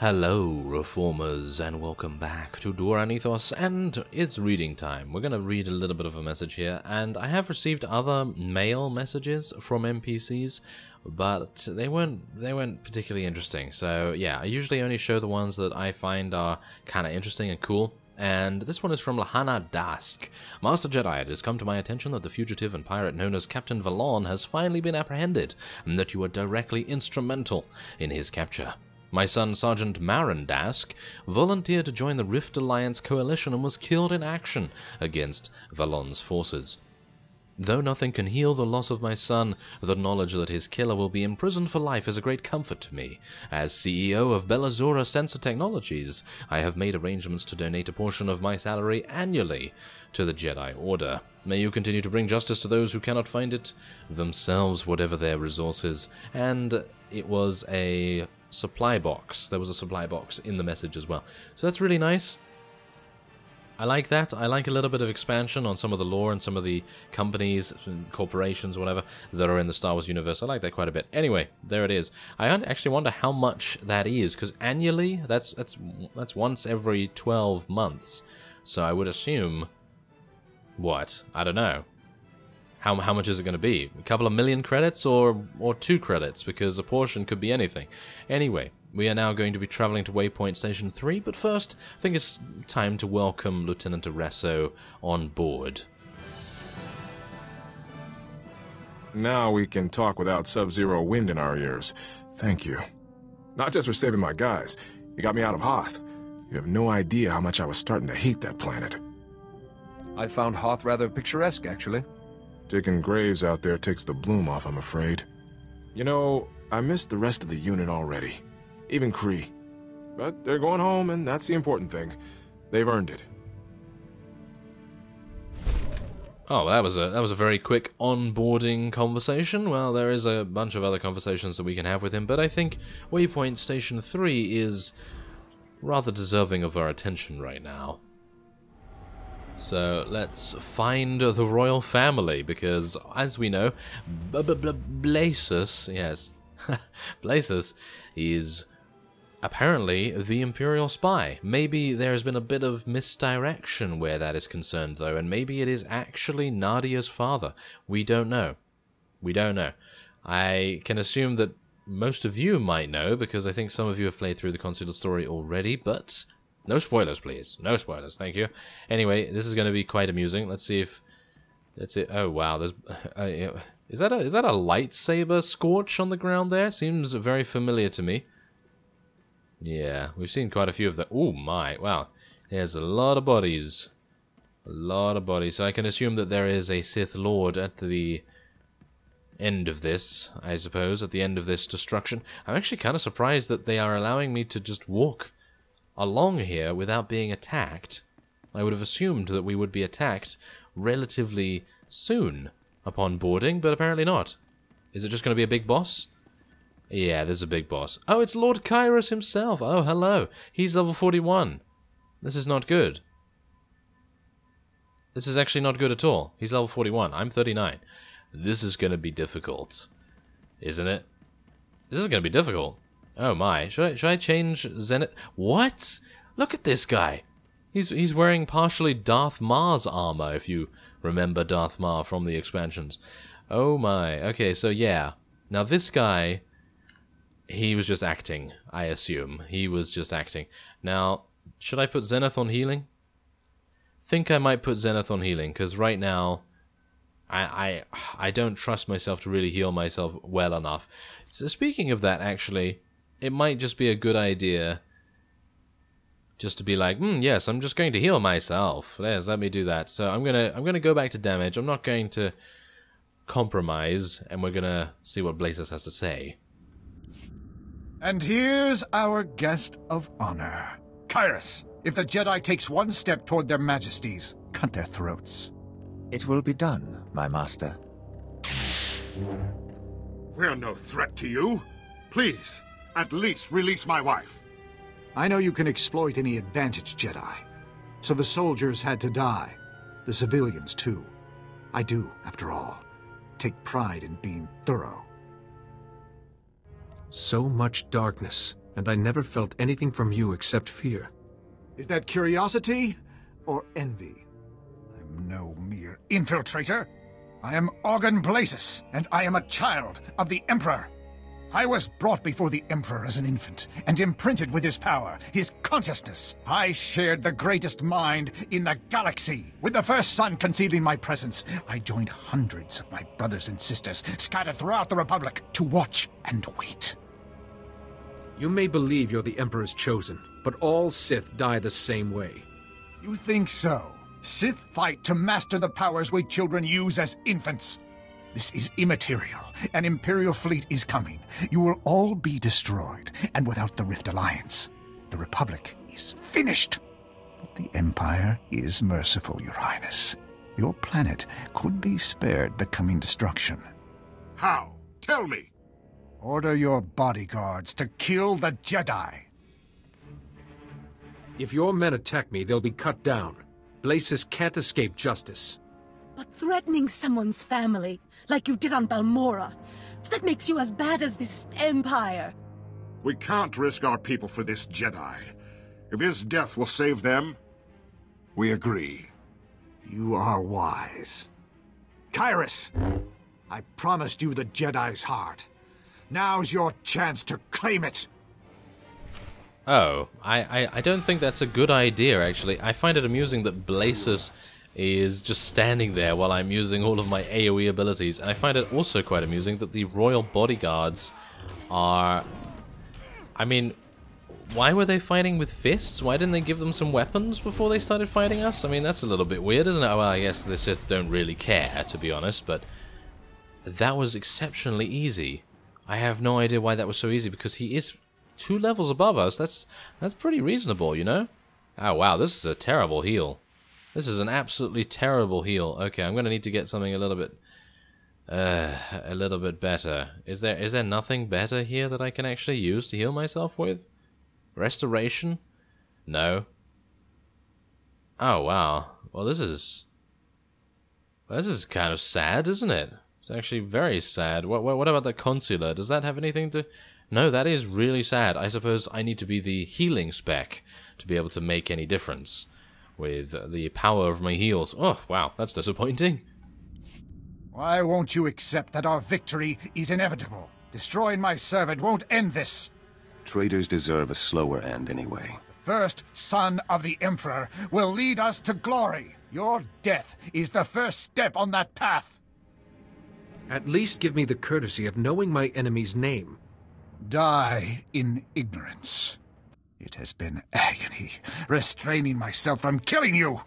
Hello, Reformers, and welcome back to Duran Ethos, and it's reading time. We're going to read a little bit of a message here, and I have received other mail messages from NPCs, but they weren't particularly interesting. So yeah, I usually only show the ones that I find are kind of interesting and cool. And this one is from Lahana Dask. Master Jedi, it has come to my attention that the fugitive and pirate known as Captain Valon has finally been apprehended, and that you were directly instrumental in his capture. My son, Sergeant Marin Dask, volunteered to join the Rift Alliance coalition and was killed in action against Valon's forces. Though nothing can heal the loss of my son, the knowledge that his killer will be imprisoned for life is a great comfort to me. As CEO of BETAsatchel Sensor Technologies, I have made arrangements to donate a portion of my salary annually to the Jedi Order. May you continue to bring justice to those who cannot find it themselves, whatever their resources. And it was a supply box. There was a supply box in the message as well. So that's really nice. I like that. I like a little bit of expansion on some of the lore and some of the companies and corporations, whatever, that are in the Star Wars universe. I like that quite a bit. Anyway, there it is. I actually wonder how much that is, because annually, that's once every 12 months. So I would assume, what? I don't know. How much is it going to be? A couple of million credits or 2 credits? Because a portion could be anything. Anyway, we are now going to be traveling to Waypoint Station 3, but first, I think it's time to welcome Lieutenant Areso on board. Now we can talk without sub-zero wind in our ears. Thank you. Not just for saving my guys. You got me out of Hoth. You have no idea how much I was starting to hate that planet. I found Hoth rather picturesque, actually. Digging graves out there takes the bloom off, I'm afraid. You know, I missed the rest of the unit already. Even Kree. But they're going home, and that's the important thing. They've earned it. Oh, that was a very quick onboarding conversation. Well, there is a bunch of other conversations that we can have with him, but I think Waypoint Station 3 is rather deserving of our attention right now. So let's find the royal family, because as we know, BLAESUS, yes, BLAESUS is apparently the Imperial spy. Maybe there has been a bit of misdirection where that is concerned, though, and maybe it is actually Nadia's father. We don't know. We don't know. I can assume that most of you might know, because I think some of you have played through the Consular story already, but no spoilers, please. No spoilers, thank you. Anyway, this is going to be quite amusing. Let's see if that's it. Oh wow, there's is that a lightsaber scorch on the ground there? Seems very familiar to me. Yeah, we've seen quite a few of the. Oh my, wow. There's a lot of bodies. A lot of bodies. So I can assume that there is a Sith Lord at the end of this, I suppose, at the end of this destruction. I'm actually kind of surprised that they are allowing me to just walk along here without being attacked. I would have assumed that we would be attacked relatively soon upon boarding, but apparently not. Is it just going to be a big boss? Yeah, there's a big boss. Oh, it's Lord Kairos himself. Oh, hello. He's level 41. This is not good. This is actually not good at all. He's level 41. I'm 39. This is going to be difficult. Isn't it? This is going to be difficult. Oh my, should I change Zenith? What? Look at this guy. He's wearing partially Darth Mar's armor, if you remember Darth Mar from the expansions. Oh my, okay, so yeah. Now this guy, he was just acting, I assume. He was just acting. Now, should I put Zenith on healing? Think I might put Zenith on healing, because right now, I don't trust myself to really heal myself well enough. So speaking of that, actually, it might just be a good idea just to be like, yes, I'm just going to heal myself. Yes, let me do that. So I'm gonna go back to damage. I'm not going to compromise, and we're gonna see what BLAESUS has to say. And here's our guest of honor. Kairos, if the Jedi takes one step toward their majesties, cut their throats. It will be done, my master. We're no threat to you. Please, at least release my wife. I know you can exploit any advantage, Jedi. So the soldiers had to die. The civilians, too. I do, after all, take pride in being thorough. So much darkness, and I never felt anything from you except fear. Is that curiosity or envy? I'm no mere infiltrator. I am Organ BLAESUS, and I am a child of the Emperor. I was brought before the Emperor as an infant, and imprinted with his power, his consciousness. I shared the greatest mind in the galaxy. With the first sun concealing my presence, I joined hundreds of my brothers and sisters scattered throughout the Republic to watch and wait. You may believe you're the Emperor's chosen, but all Sith die the same way. You think so? Sith fight to master the powers we children use as infants. This is immaterial. An Imperial fleet is coming. You will all be destroyed, and without the Rift Alliance, the Republic is finished. But the Empire is merciful, Your Highness. Your planet could be spared the coming destruction. How? Tell me. Order your bodyguards to kill the Jedi. If your men attack me, they'll be cut down. BLAESUS can't escape justice. But threatening someone's family, like you did on Balmora, that makes you as bad as this Empire. We can't risk our people for this Jedi. If his death will save them, we agree. You are wise. Kyrus, I promised you the Jedi's heart. Now's your chance to claim it. Oh, I don't think that's a good idea, actually. I find it amusing that BLAESUS is just standing there while I'm using all of my AoE abilities, and I find it also quite amusing that the royal bodyguards are... I mean, why were they fighting with fists? Why didn't they give them some weapons before they started fighting us? I mean, that's a little bit weird, isn't it? Well, I guess the Sith don't really care, to be honest, but that was exceptionally easy. I have no idea why that was so easy, because he is 2 levels above us. That's pretty reasonable, you know? Oh, wow, this is a terrible heal. This is an absolutely terrible heal. Okay, I'm gonna need to get something a little bit better. Is there nothing better here that I can actually use to heal myself with? Restoration? No. Oh wow. Well, this is kind of sad, isn't it? It's actually very sad. What about the Consular? Does that have anything to... No, that is really sad. I suppose I need to be the healing spec to be able to make any difference with the power of my heals. Oh, wow, that's disappointing. Why won't you accept that our victory is inevitable? Destroying my servant won't end this. Traitors deserve a slower end anyway. The first son of the Emperor will lead us to glory. Your death is the first step on that path. At least give me the courtesy of knowing my enemy's name. Die in ignorance. It has been agony, restraining myself from killing you.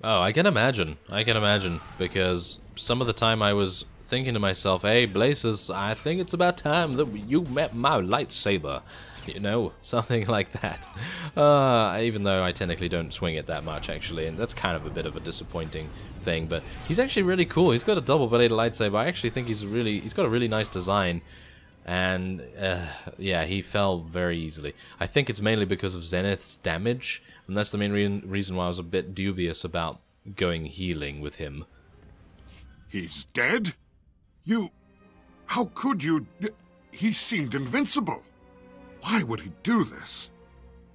Oh, I can imagine, because some of the time I was thinking to myself, hey, BLAESUS, I think it's about time that you met my lightsaber. You know, something like that. Even though I technically don't swing it that much, actually, and that's kind of a bit of a disappointing thing, but he's actually really cool. He's got a double-bladed lightsaber. I actually think he's got a really nice design. And, yeah, he fell very easily. I think it's mainly because of Zenith's damage, and that's the main reason why I was a bit dubious about going healing with him. He's dead? You... How could you... He seemed invincible. Why would he do this?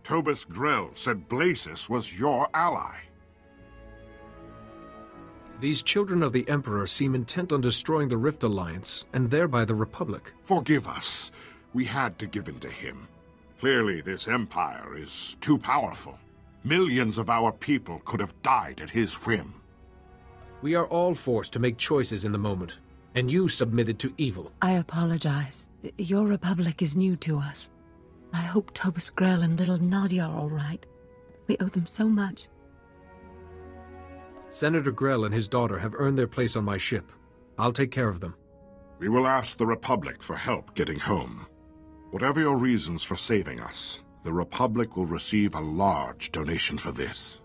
Tobus Grell said BLAESUS was your ally. These children of the Emperor seem intent on destroying the Rift Alliance, and thereby the Republic. Forgive us. We had to give in to him. Clearly, this Empire is too powerful. Millions of our people could have died at his whim. We are all forced to make choices in the moment, and you submitted to evil. I apologize. Your Republic is new to us. I hope Tobus Grell and little Nadia are all right. We owe them so much. Senator Grell and his daughter have earned their place on my ship. I'll take care of them. We will ask the Republic for help getting home. Whatever your reasons for saving us, the Republic will receive a large donation for this.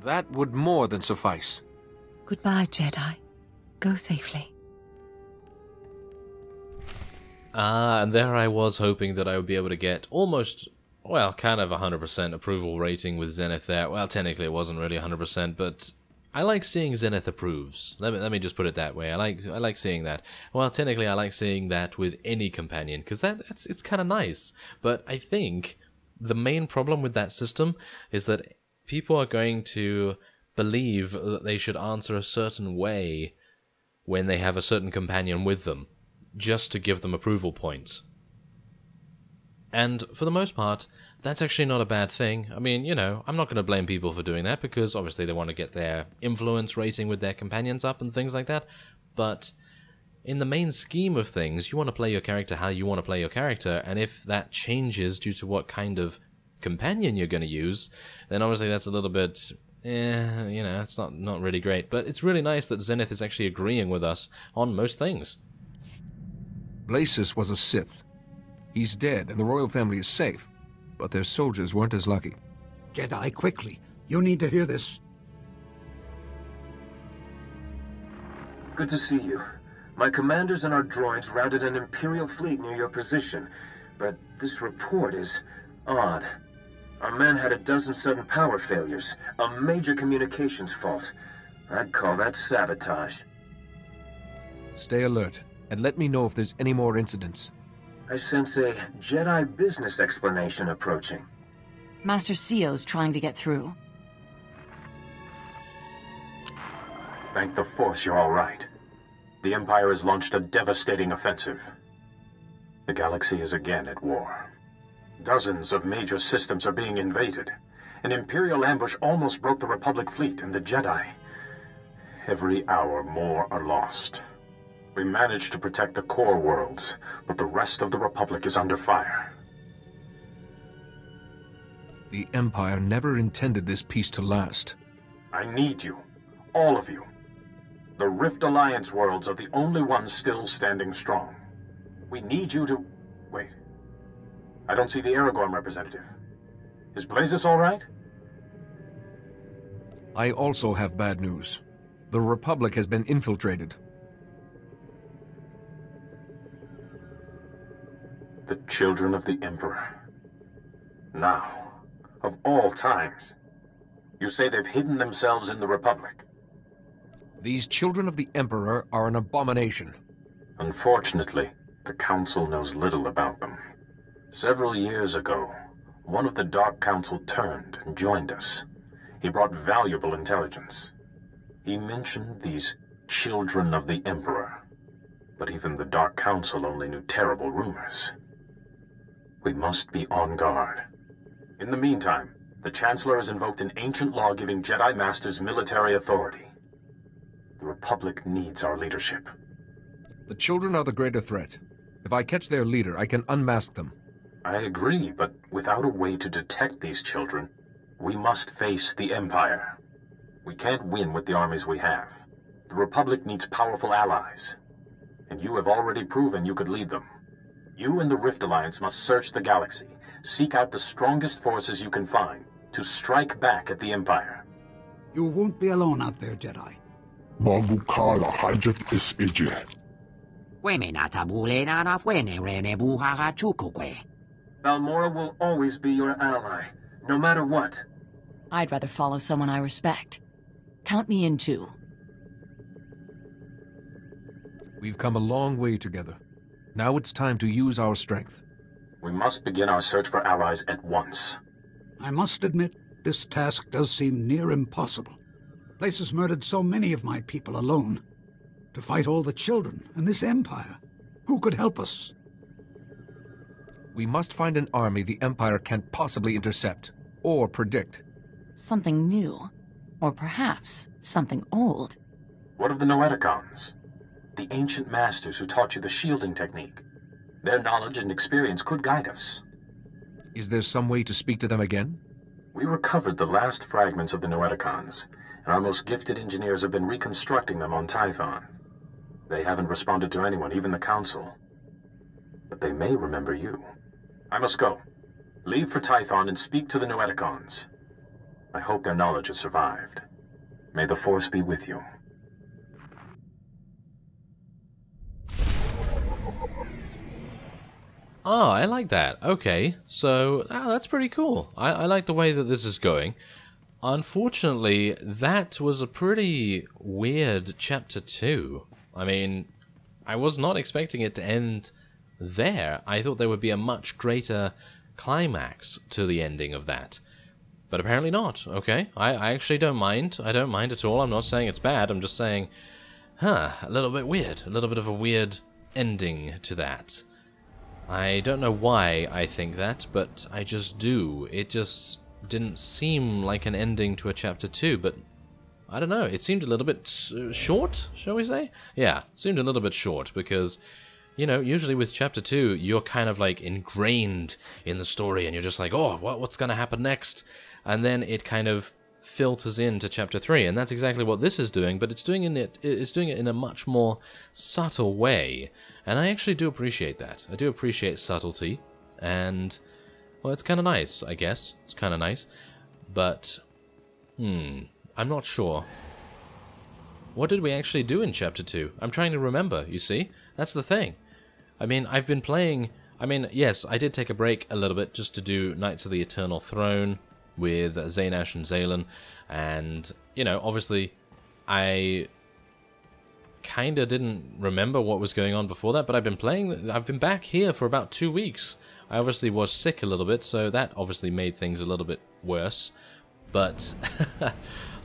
That would more than suffice. Goodbye, Jedi. Go safely. And there I was hoping that I would be able to get almost... Well, kind of 100% approval rating with Zenith there. Well, technically it wasn't really 100%, but I like seeing Zenith approves. Let me just put it that way. I like seeing that. Well, technically, I like seeing that with any companion, because it's kind of nice. But I think the main problem with that system is that people are going to believe that they should answer a certain way when they have a certain companion with them, just to give them approval points. And for the most part, that's actually not a bad thing. I mean, you know, I'm not going to blame people for doing that, because obviously they want to get their influence rating with their companions up and things like that. But in the main scheme of things, you want to play your character how you want to play your character, and if that changes due to what kind of companion you're going to use, then obviously that's a little bit, you know, it's not really great. But it's really nice that Zenith is actually agreeing with us on most things. BLAESUS was a Sith. He's dead, and the royal family is safe. But their soldiers weren't as lucky. Jedi, quickly. You need to hear this. Good to see you. My commanders and our droids routed an Imperial fleet near your position, but this report is odd. Our men had a dozen sudden power failures, a major communications fault. I'd call that sabotage. Stay alert, and let me know if there's any more incidents. I sense a Jedi business explanation approaching. Master Ceo's trying to get through. Thank the Force you're all right. The Empire has launched a devastating offensive. The galaxy is again at war. Dozens of major systems are being invaded. An Imperial ambush almost broke the Republic fleet and the Jedi. Every hour more are lost. We managed to protect the core worlds, but the rest of the Republic is under fire. The Empire never intended this peace to last. I need you. All of you. The Rift Alliance worlds are the only ones still standing strong. We need you to... Wait. I don't see the Aragorn representative. Is BLAESUS all right? I also have bad news. The Republic has been infiltrated. The children of the Emperor. Now, of all times, you say they've hidden themselves in the Republic. These children of the Emperor are an abomination. Unfortunately, the Council knows little about them. Several years ago, one of the Dark Council turned and joined us. He brought valuable intelligence. He mentioned these children of the Emperor, but even the Dark Council only knew terrible rumors. We must be on guard. In the meantime, the Chancellor has invoked an ancient law giving Jedi Masters military authority. The Republic needs our leadership. The children are the greater threat. If I catch their leader, I can unmask them. I agree, but without a way to detect these children, we must face the Empire. We can't win with the armies we have. The Republic needs powerful allies, and you have already proven you could lead them. You and the Rift Alliance must search the galaxy, seek out the strongest forces you can find, to strike back at the Empire. You won't be alone out there, Jedi. Balmora will always be your ally, no matter what. I'd rather follow someone I respect. Count me in too. We've come a long way together. Now it's time to use our strength. We must begin our search for allies at once. I must admit, this task does seem near impossible. BLAESUS murdered so many of my people alone. To fight all the children and this Empire, who could help us? We must find an army the Empire can't possibly intercept or predict. Something new. Or perhaps something old. What of the Noeticons? The ancient masters who taught you the shielding technique. Their knowledge and experience could guide us. Is there some way to speak to them again? We recovered the last fragments of the Noeticons, and our most gifted engineers have been reconstructing them on Tython. They haven't responded to anyone, even the Council. But they may remember you. I must go. Leave for Tython and speak to the Noeticons. I hope their knowledge has survived. May the Force be with you. Oh, I like that. Okay, so that's pretty cool. I like the way that this is going. unfortunately, that was a pretty weird Chapter 2. I mean, I was not expecting it to end there. I thought there would be a much greater climax to the ending of that. But apparently not, okay? I actually don't mind. I don't mind at all. I'm not saying it's bad. I'm just saying, a little bit weird. A little bit of a weird ending to that. I don't know why I think that, but I just do. It just didn't seem like an ending to a Chapter 2, but I don't know. It seemed a little bit short, shall we say? Yeah, seemed a little bit short, because, you know, usually with Chapter 2, you're kind of like ingrained in the story, and you're just like, oh, what's going to happen next? And then it kind of filters into Chapter 3, and that's exactly what this is doing, but it's doing it in a much more subtle way, and I actually do appreciate that. I do appreciate subtlety, and, well, it's kind of nice, I guess. It's kind of nice, but, I'm not sure. What did we actually do in Chapter 2? I'm trying to remember, you see? That's the thing. I mean, I've been playing... I mean, yes, I did take a break a little bit just to do Knights of the Eternal Throne with Zaynash and Zaylan, and, you know, obviously, I kinda didn't remember what was going on before that, but I've been back here for about 2 weeks. I obviously was sick a little bit, so that obviously made things a little bit worse, but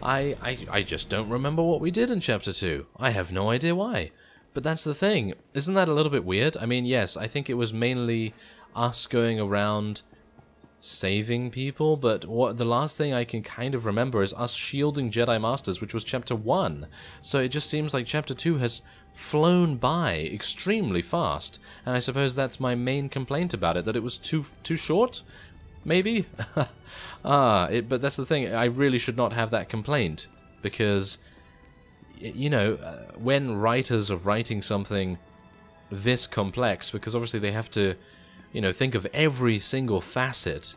I just don't remember what we did in Chapter 2. I have no idea why. But that's the thing. Isn't that a little bit weird? I mean, yes, I think it was mainly us going around saving people, but the last thing I can kind of remember is us shielding Jedi Masters, which was Chapter 1. So it just seems like Chapter 2 has flown by extremely fast, and I suppose that's my main complaint about it, that it was too short? Maybe? But that's the thing, I really should not have that complaint, because, you know, when writers are writing something this complex, because obviously they have to, you know, think of every single facet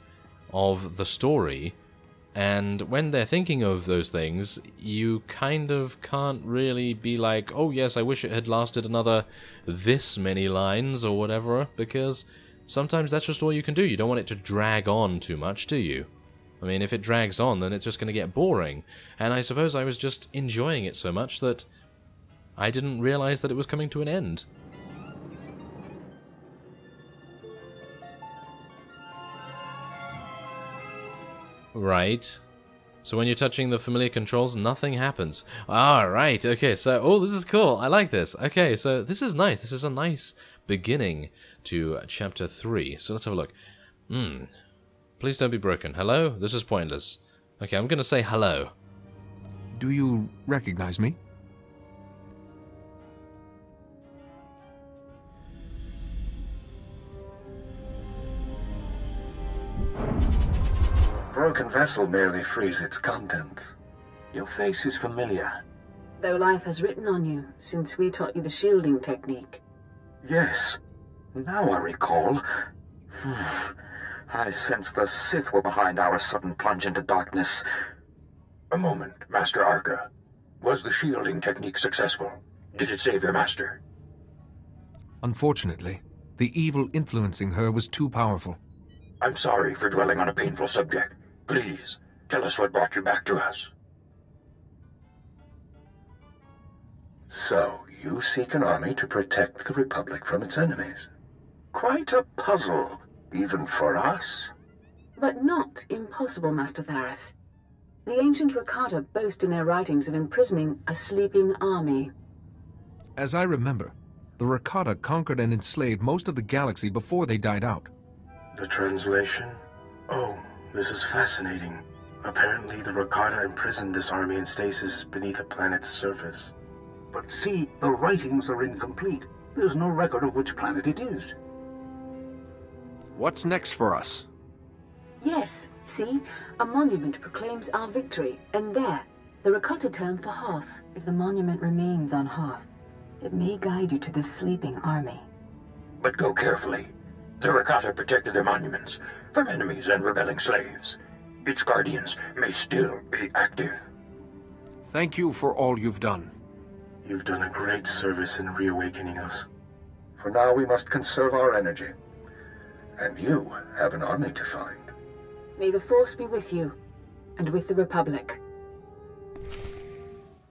of the story, and when they're thinking of those things, you kind of can't really be like, oh yes, I wish it had lasted another this many lines or whatever, because sometimes that's just all you can do. You don't want it to drag on too much, do you? I mean, if it drags on, then it's just going to get boring, and I suppose I was just enjoying it so much that I didn't realize that it was coming to an end. Right. So when you're touching the familiar controls, nothing happens. Ah, right. Okay, so... Oh, this is cool. I like this. Okay, so this is nice. This is a nice beginning to Chapter 3. So let's have a look. Please don't be broken. Hello? This is pointless. Okay, I'm going to say hello. Do you recognize me? Broken vessel merely frees its contents. Your face is familiar. Though life has written on you since we taught you the shielding technique. Yes. Now I recall. I sense the Sith were behind our sudden plunge into darkness. A moment, Master Arca. Was the shielding technique successful? Did it save your master? Unfortunately, the evil influencing her was too powerful. I'm sorry for dwelling on a painful subject. Please, tell us what brought you back to us. So, you seek an army to protect the Republic from its enemies. Quite a puzzle, even for us. But not impossible, Master Tharas. The ancient Rakata boast in their writings of imprisoning a sleeping army. As I remember, the Rakata conquered and enslaved most of the galaxy before they died out. The translation? Oh, this is fascinating. Apparently, the Rakata imprisoned this army in stasis beneath a planet's surface. But see, the writings are incomplete. There's no record of which planet it is. What's next for us? Yes, see? A monument proclaims our victory, and there, the Rakata term for Hoth. If the monument remains on Hoth, it may guide you to the sleeping army. But go carefully. The Rakata protected their monuments from enemies and rebelling slaves. Its guardians may still be active. Thank you for all you've done. You've done a great service in reawakening us. For now, we must conserve our energy. And you have an army to find. May the Force be with you. and with the Republic.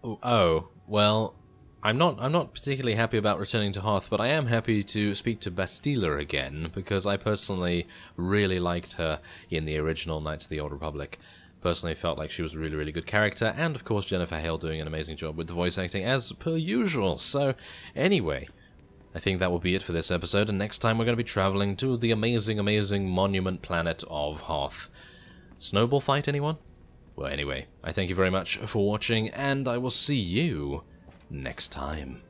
Oh, well, I'm not particularly happy about returning to Hoth, but I am happy to speak to Bastila again, because I personally really liked her in the original Knights of the Old Republic. Personally felt like she was a really, really good character, and of course Jennifer Hale doing an amazing job with the voice acting as per usual. So, anyway, I think that will be it for this episode, and next time we're going to be traveling to the amazing, amazing monument planet of Hoth. Snowball fight, anyone? Well, anyway, I thank you very much for watching, and I will see you next time.